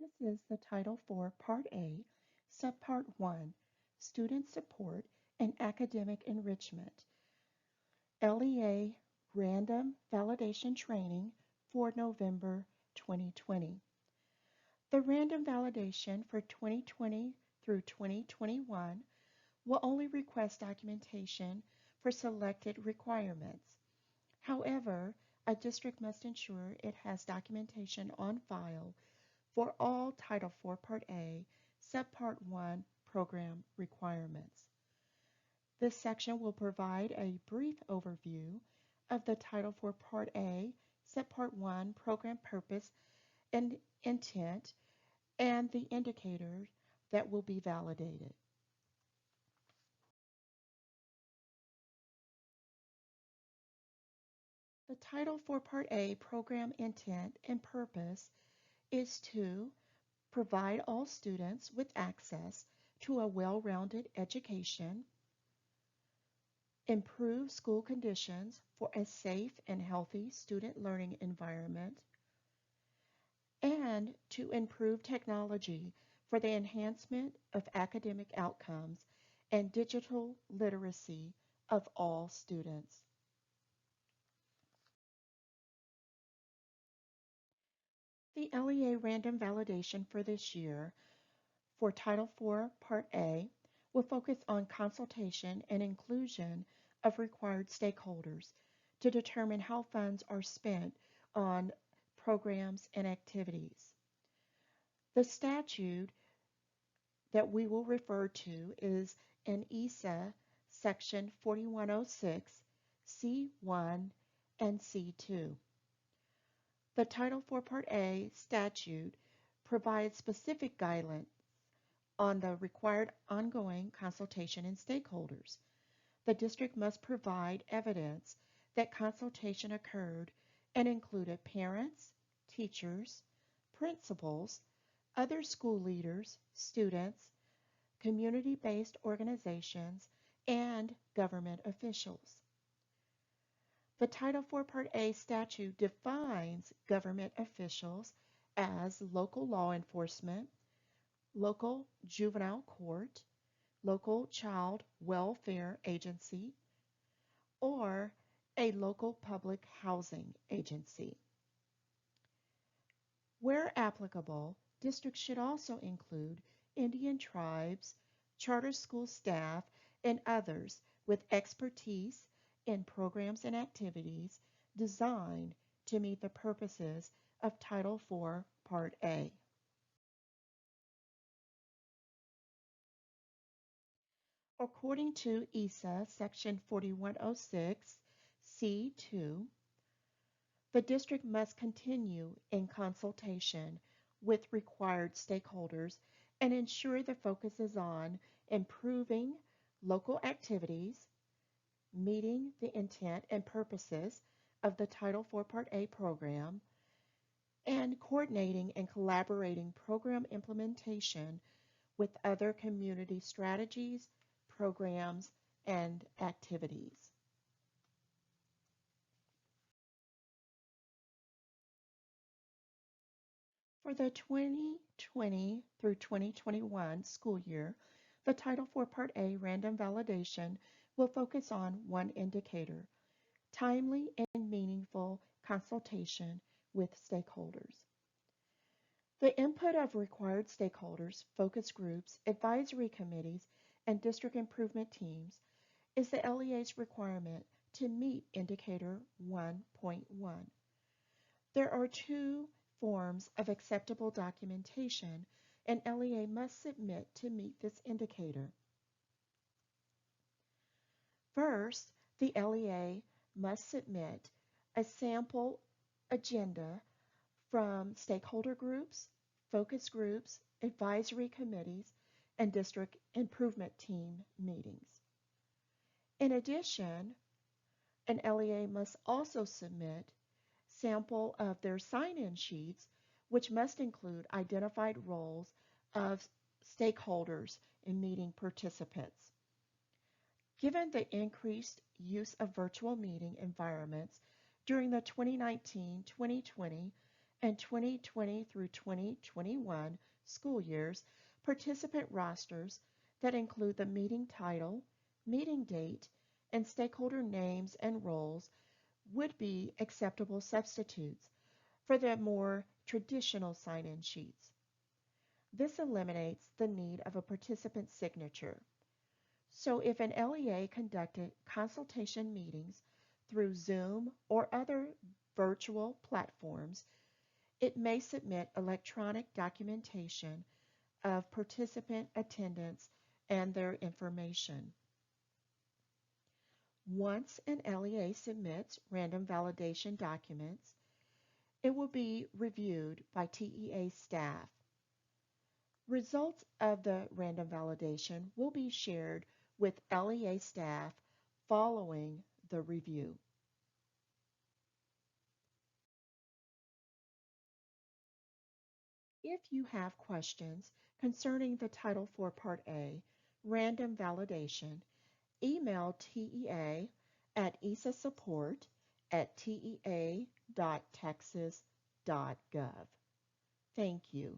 This is the Title IV, Part A, Subpart 1, Student Support and Academic Enrichment, LEA Random Validation Training for November 2020. The random validation for 2020 through 2021 will only request documentation for selected requirements. However, a district must ensure it has documentation on file for all Title IV Part A, Subpart 1 program requirements. This section will provide a brief overview of the Title IV Part A, Subpart 1 program purpose and intent, and the indicators that will be validated. The Title IV Part A program intent and purpose is to provide all students with access to a well-rounded education, improve school conditions for a safe and healthy student learning environment, and to improve technology for the enhancement of academic outcomes and digital literacy of all students. The LEA random validation for this year for Title IV Part A will focus on consultation and inclusion of required stakeholders to determine how funds are spent on programs and activities. The statute that we will refer to is in ESA Section 4106, C1 and C2. The Title IV Part A statute provides specific guidelines on the required ongoing consultation and stakeholders. The district must provide evidence that consultation occurred and included parents, teachers, principals, other school leaders, students, community-based organizations, and government officials. The Title IV Part A statute defines government officials as local law enforcement, local juvenile court, local child welfare agency, or a local public housing agency. Where applicable, districts should also include Indian tribes, charter school staff, and others with expertise in programs and activities designed to meet the purposes of Title IV Part A. According to ESA Section 4106, C2, the district must continue in consultation with required stakeholders and ensure the focus is on improving local activities, meeting the intent and purposes of the Title IV Part A program, and coordinating and collaborating program implementation with other community strategies, programs, and activities. For the 2020 through 2021 school year, the Title IV Part A random validation will focus on one indicator: timely and meaningful consultation with stakeholders. The input of required stakeholders, focus groups, advisory committees, and district improvement teams is the LEA's requirement to meet Indicator 1.1. There are two forms of acceptable documentation an LEA must submit to meet this indicator. First, the LEA must submit a sample agenda from stakeholder groups, focus groups, advisory committees, and district improvement team meetings. In addition, an LEA must also submit sample of their sign-in sheets, which must include identified roles of stakeholders and meeting participants. Given the increased use of virtual meeting environments during the 2019-2020 and 2020 through 2021 school years, participant rosters that include the meeting title, meeting date, and stakeholder names and roles would be acceptable substitutes for the more traditional sign-in sheets. This eliminates the need of a participant signature. So if an LEA conducted consultation meetings through Zoom or other virtual platforms, it may submit electronic documentation of participant attendance and their information. Once an LEA submits random validation documents, it will be reviewed by TEA staff. Results of the random validation will be shared with LEA staff following the review. If you have questions concerning the Title IV Part A random validation, email TEA at isasupport@tea.texas.gov. Thank you.